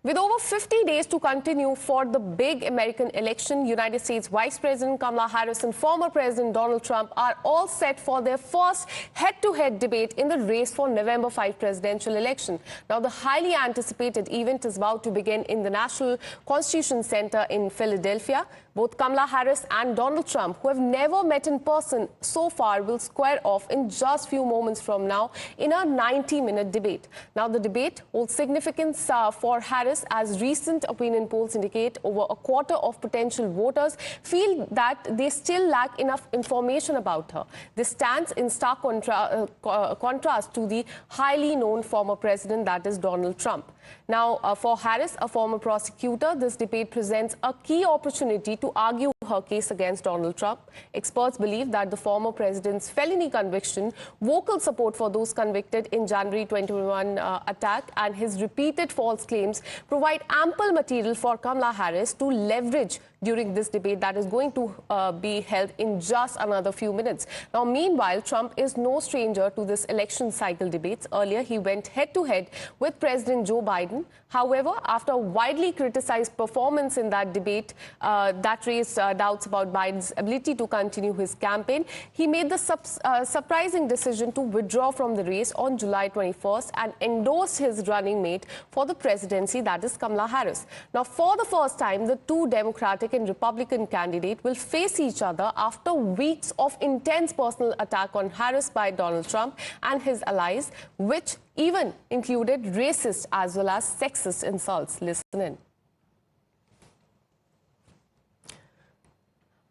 With over 50 days to continue for the big American election, United States Vice President Kamala Harris and former President Donald Trump are all set for their first head-to-head debate in the race for November 5 presidential election. Now, the highly anticipated event is about to begin in the National Constitution Center in Philadelphia. Both Kamala Harris and Donald Trump, who have never met in person so far, will square off in just few moments from now in a 90-minute debate. Now, the debate holds significance for Harris, as recent opinion polls indicate over a quarter of potential voters feel that they still lack enough information about her. This stands in stark contrast to the highly known former president, that is Donald Trump. Now, for Harris, a former prosecutor, this debate presents a key opportunity to argue her case against Donald Trump. Experts believe that the former president's felony conviction, vocal support for those convicted in January 2021 attack, and his repeated false claims provide ample material for Kamala Harris to leverage during this debate that is going to be held in just another few minutes. Now, meanwhile, Trump is no stranger to this election cycle debates. Earlier, he went head-to-head with President Joe Biden. However, after a widely criticized performance in that debate that raised doubts about Biden's ability to continue his campaign, he made the surprising decision to withdraw from the race on July 21st and endorsed his running mate for the presidency, that is Kamala Harris. Now, for the first time, the two Democratic and Republican candidates will face each other after weeks of intense personal attack on Harris by Donald Trump and his allies, which even included racist as well as sexist insults. Listen in.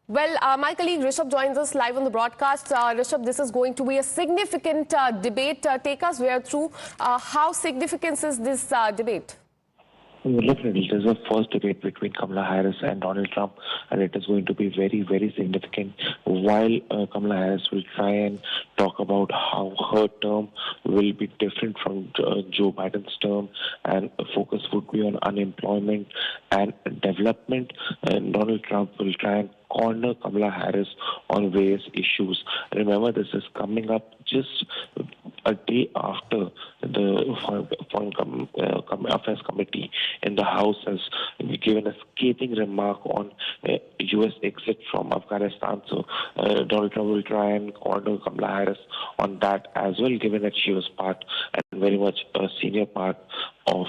Well, my colleague Rishabh joins us live on the broadcast. Rishabh, this is going to be a significant debate. Take us through how significant is this debate? Well, definitely, it is the first debate between Kamala Harris and Donald Trump, and it is going to be very, very significant. While Kamala Harris will try and talk about how her term will be different from Joe Biden's term, and focus would be on unemployment and development, and Donald Trump will try and corner Kamala Harris on various issues. Remember, this is coming up just a day after the Foreign Affairs Committee in the House has given a scathing remark on U.S. exit from Afghanistan. So Donald Trump will try and corner Kamala Harris on that as well, given that she was part and very much a senior part of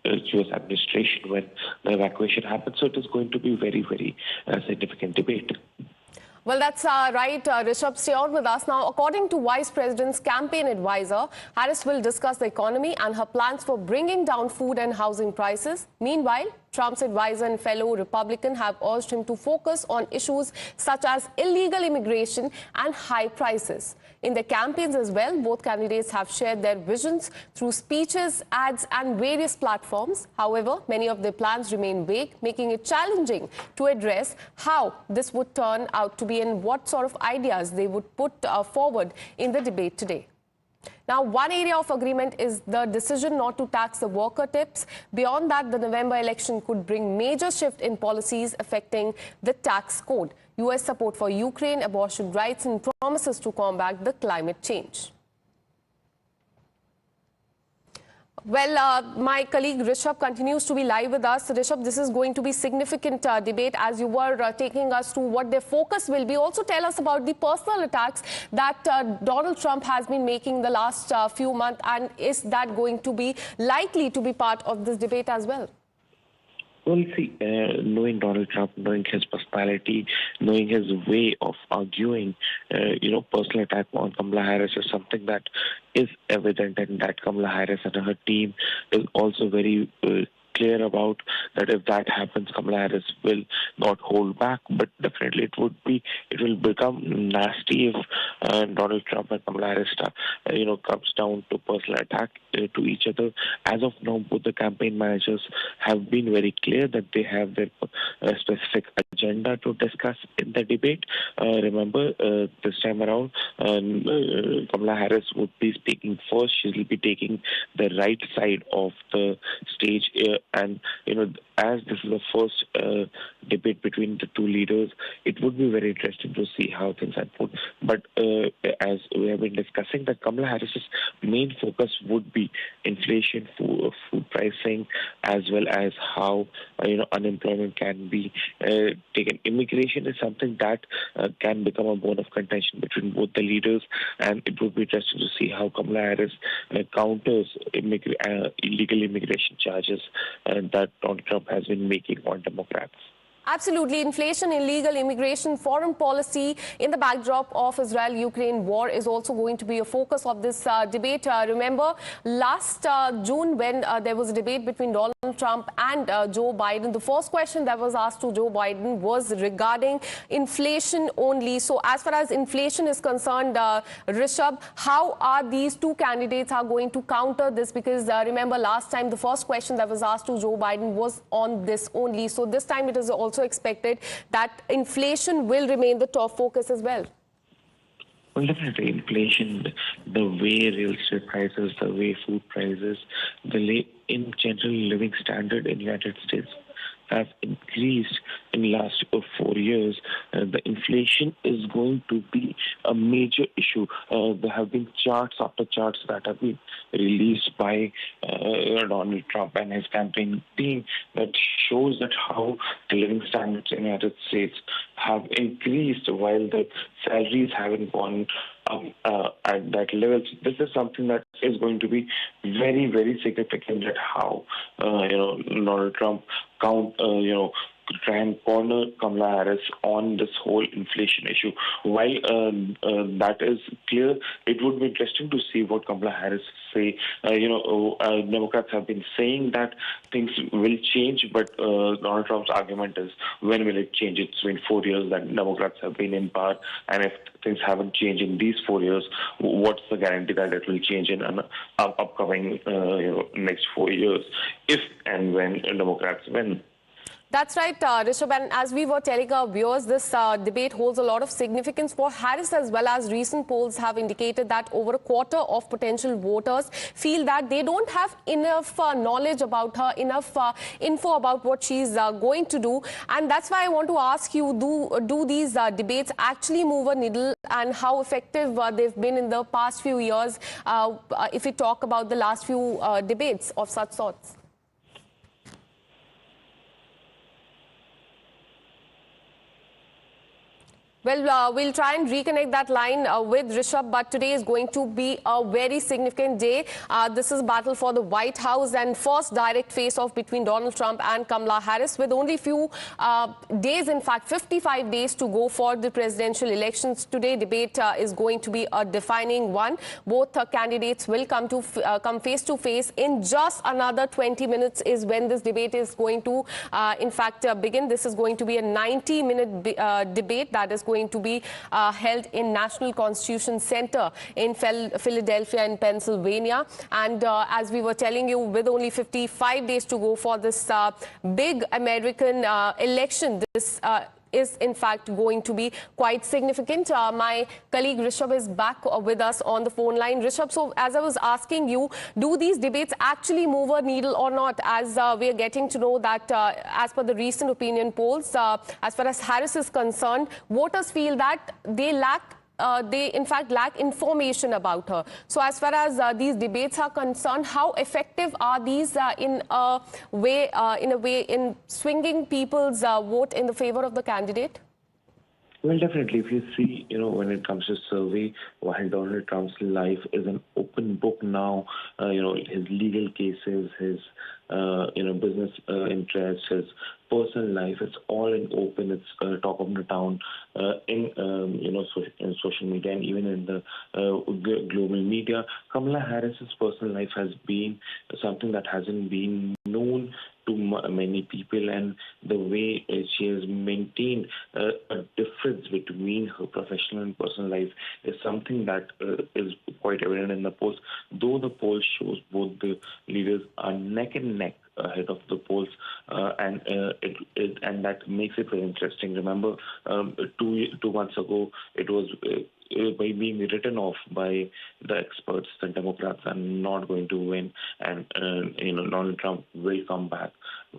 U.S. administration when the evacuation happened. So it is going to be very, very significant debate. Well, that's right. Rishabh, stay on with us. Now, according to Vice President's campaign advisor, Harris will discuss the economy and her plans for bringing down food and housing prices. Meanwhile, Trump's advisor and fellow Republican have urged him to focus on issues such as illegal immigration and high prices. In their campaigns as well, both candidates have shared their visions through speeches, ads, and various platforms. However, many of their plans remain vague, making it challenging to address how this would turn out to be and what sort of ideas they would put forward in the debate today. Now, one area of agreement is the decision not to tax the worker tips. Beyond that, the November election could bring major shift in policies affecting the tax code, U.S. support for Ukraine, abortion rights, and promises to combat the climate change. Well, my colleague Rishabh continues to be live with us. Rishabh, this is going to be significant debate as you were taking us through what their focus will be. Also tell us about the personal attacks that Donald Trump has been making the last few months, and is that going to be likely to be part of this debate as well? Well, see, knowing Donald Trump, knowing his personality, knowing his way of arguing, personal attack on Kamala Harris is something that is evident, and that Kamala Harris and her team is also very clear about that. If that happens, Kamala Harris will not hold back, but definitely it will become nasty if Donald Trump and Kamala Harris comes down to personal attack to each other. As of now, both the campaign managers have been very clear that they have their specific agenda to discuss in the debate. Remember, this time around, Kamala Harris would be speaking first. She will be taking the right side of the stage And, as this is the first debate between the two leaders, it would be very interesting to see how things unfold. But as we have been discussing, that Kamala Harris's main focus would be inflation, food pricing, as well as how unemployment can be taken. Immigration is something that can become a bone of contention between both the leaders, and it would be interesting to see how Kamala Harris counters illegal immigration charges that Donald Trump has been making on Democrats. Absolutely. Inflation, illegal immigration, foreign policy in the backdrop of Israel-Ukraine war is also going to be a focus of this debate. Remember, last June when there was a debate between Donald Trump and Joe Biden, the first question that was asked to Joe Biden was regarding inflation only. So as far as inflation is concerned, Rishabh, how are these two candidates are going to counter this? Because remember, last time the first question that was asked to Joe Biden was on this only. So this time it is also expected that inflation will remain the top focus as well. Well, definitely inflation, the way real estate prices, the way food prices, in general living standard in the United States have increased in the last 4 years. The inflation is going to be a major issue. There have been charts after charts that have been released by Donald Trump and his campaign team that shows that how the living standards in the United States have increased while the salaries haven't gone up at that level. So this is something that is going to be very, very significant at how Donald Trump try and corner Kamala Harris on this whole inflation issue. While that is clear, it would be interesting to see what Kamala Harris say. Democrats have been saying that things will change, but Donald Trump's argument is, when will it change? It's been 4 years that Democrats have been in power, and if things haven't changed in these 4 years, what's the guarantee that it will change in an upcoming next 4 years, if and when Democrats win? That's right, Rishabh. And as we were telling our viewers, this debate holds a lot of significance for Harris, as well as recent polls have indicated that over a quarter of potential voters feel that they don't have enough knowledge about her, enough info about what she's going to do. And that's why I want to ask you, do these debates actually move a needle, and how effective they've been in the past few years, if we talk about the last few debates of such sorts? Well, we'll try and reconnect that line with Rishabh, but today is going to be a very significant day. This is battle for the White House and first direct face-off between Donald Trump and Kamala Harris, with only few days, in fact 55 days to go for the presidential elections. Today debate is going to be a defining one. Both candidates will come face to face in just another 20 minutes is when this debate is going to in fact begin. This is going to be a 90-minute debate that is going to be held in National Constitution Center in Philadelphia in Pennsylvania. And as we were telling you, with only 55 days to go for this big American election, this is in fact going to be quite significant. My colleague Rishabh is back with us on the phone line. Rishabh, so as I was asking you, do these debates actually move a needle or not? As we are getting to know that as per the recent opinion polls, as far as Harris is concerned, voters feel that they in fact lack information about her. So as far as these debates are concerned, how effective are these in a way in swinging people's vote in the favor of the candidate? Well, definitely. If you see, when it comes to survey, while Donald Trump's life is an open book now, his legal cases, his, business interests, his personal life, it's all in open. It's talk of the town in social media and even in the global media. Kamala Harris's personal life has been something that hasn't been known to many people, and the way she has maintained a difference between her professional and personal life is something that is quite evident in the polls. Though the poll shows both the leaders are neck and neck ahead of the polls, and that makes it very interesting. Remember, 2 months ago, it was by being written off by the experts, the Democrats are not going to win, and Donald Trump will come back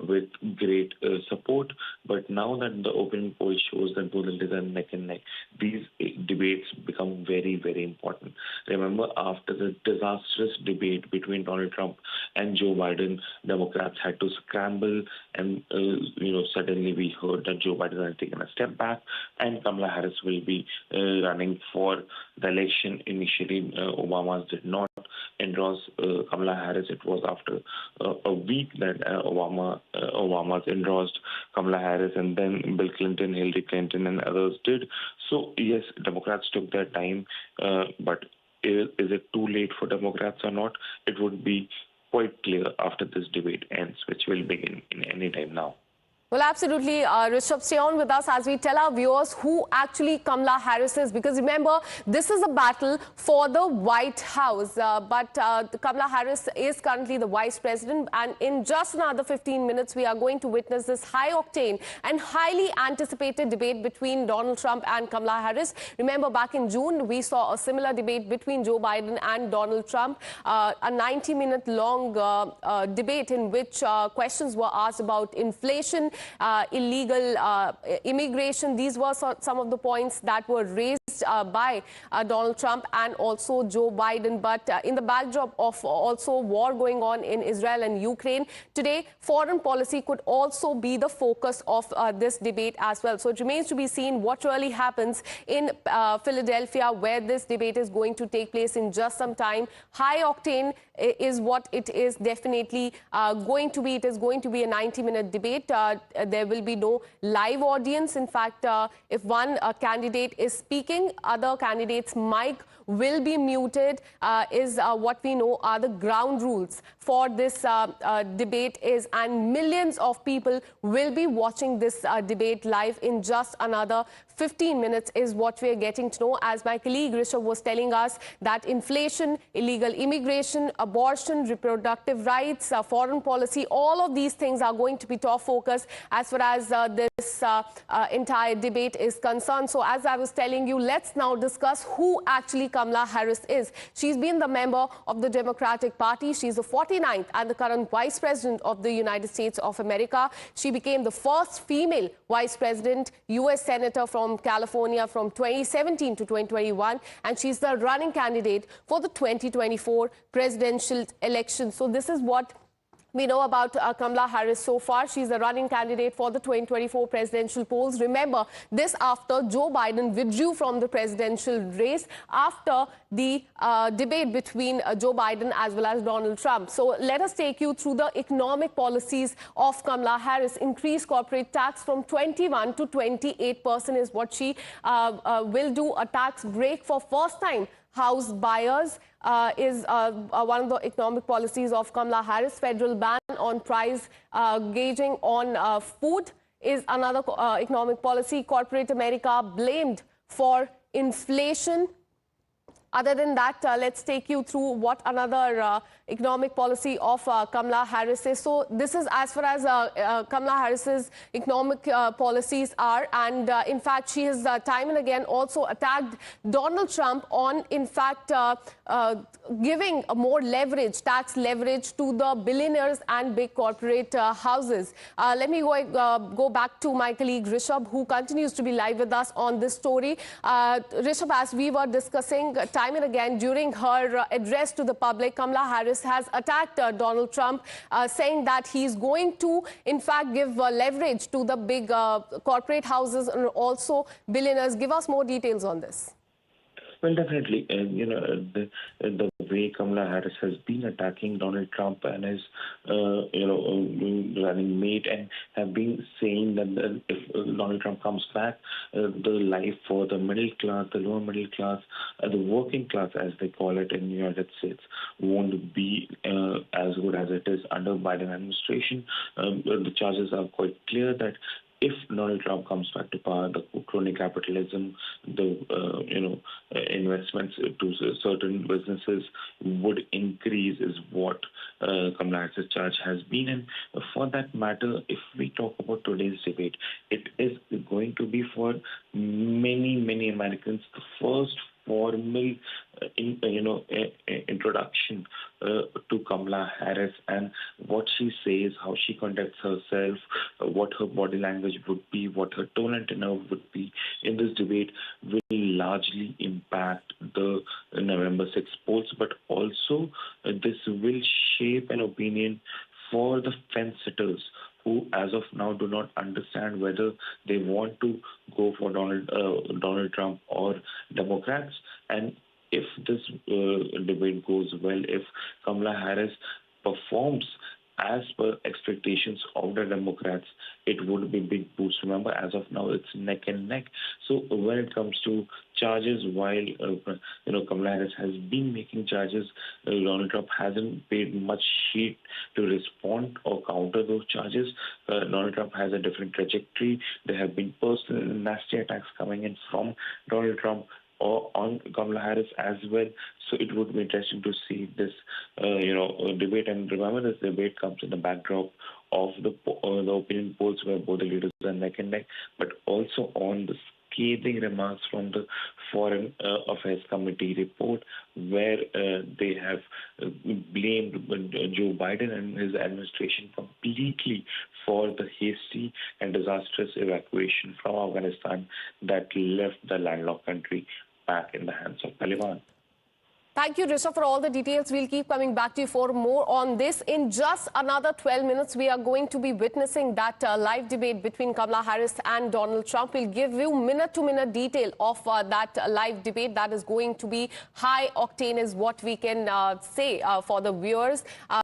with great support. But now that the opening poll shows that both leaders are neck and neck, these debates become very, very important. Remember, after the disastrous debate between Donald Trump and Joe Biden, Democrats had to scramble, and suddenly we heard that Joe Biden has taken a step back, and Kamala Harris will be running for the election. Initially, Obama did not endorse Kamala Harris. It was after a week that Obama's endorsed Kamala Harris, and then Bill Clinton, Hillary Clinton, and others did. So yes, Democrats took their time, but is it too late for Democrats or not? It would be quite clear after this debate ends, which will begin in any time now. Well, absolutely. Rishabh, stay on with us as we tell our viewers who actually Kamala Harris is. Because remember, this is a battle for the White House. But Kamala Harris is currently the Vice President. And in just another 15 minutes, we are going to witness this high-octane and highly anticipated debate between Donald Trump and Kamala Harris. Remember, back in June, we saw a similar debate between Joe Biden and Donald Trump. A 90-minute long debate in which questions were asked about inflation, illegal immigration. These were some of the points that were raised by Donald Trump and also Joe Biden. But in the backdrop of also war going on in Israel and Ukraine, today foreign policy could also be the focus of this debate as well. So it remains to be seen what really happens in Philadelphia, where this debate is going to take place in just some time. High octane is what it is definitely going to be. It is going to be a 90-minute debate. There will be no live audience. In fact, if one candidate is speaking, other candidates' mic will be muted, is what we know are the ground rules for this debate and millions of people will be watching this debate live in just another 15 minutes is what we are getting to know. As my colleague Rishabh was telling us, that inflation, illegal immigration, abortion, reproductive rights, foreign policy, all of these things are going to be top focus as far as this entire debate is concerned. So as I was telling you, let's now discuss who actually Kamala Harris is. She's been the member of the Democratic Party. She's the 49th and the current Vice President of the United States of America. She became the first female Vice President, U.S. Senator from California from 2017 to 2021, and she's the running candidate for the 2024 presidential election. So this is what we know about Kamala Harris so far. She's the running candidate for the 2024 presidential polls. Remember, this after Joe Biden withdrew from the presidential race after the debate between Joe Biden as well as Donald Trump. So let us take you through the economic policies of Kamala Harris. Increased corporate tax from 21 to 28% is what she will do. A tax break for first-time house buyers is one of the economic policies of Kamala Harris. Federal ban on price gauging on food is another economic policy. Corporate America blamed for inflation. Other than that, let's take you through what another economic policy of Kamala Harris is. So this is as far as Kamala Harris's economic policies are. And in fact, she has time and again also attacked Donald Trump on, in fact, giving more leverage, tax leverage to the billionaires and big corporate houses. Let me go back to my colleague Rishabh, who continues to be live with us on this story. Rishabh, as we were discussing, time and again during her address to the public, Kamala Harris has attacked Donald Trump, saying that he's going to, in fact, give leverage to the big corporate houses and also billionaires. Give us more details on this. Well, definitely, the way Kamala Harris has been attacking Donald Trump and his, running mate, and have been saying that if Donald Trump comes back, the life for the middle class, the lower middle class, the working class, as they call it in the United States, won't be as good as it is under Biden administration. The charges are quite clear that if Donald Trump comes back to power, the crony capitalism, the investments to certain businesses would increase, is what Kamala Harris' charge has been. And for that matter, if we talk about today's debate, it is going to be for many, many Americans the first formal introduction to Kamala Harris, and what she says, how she conducts herself, what her body language would be, what her tone and tenor would be in this debate will largely impact the November 6 polls, but also this will shape an opinion for the fence sitters who, as of now, do not understand whether they want to go for Donald Trump or Democrats. And if this debate goes well, if Kamala Harris performs as per expectations of the Democrats, it would be a big boost. Remember, as of now, it's neck and neck. So when it comes to charges, while Kamala Harris has been making charges, Donald Trump hasn't paid much heed to respond or counter those charges. Donald Trump has a different trajectory. There have been personal nasty attacks coming in from Donald Trump or on Kamala Harris as well. So it would be interesting to see this, debate. And remember, this debate comes in the backdrop of the opinion polls where both the leaders are neck and neck, but also on the scathing remarks from the Foreign Affairs Committee report, where they have blamed Joe Biden and his administration completely for the hasty and disastrous evacuation from Afghanistan that left the landlocked country back in the hands of Taliban. Thank you, Rishabh, for all the details. We'll keep coming back to you for more on this. In just another 12 minutes, we are going to be witnessing that live debate between Kamala Harris and Donald Trump. We'll give you minute-to-minute detail of that live debate. That is going to be high octane is what we can say for the viewers.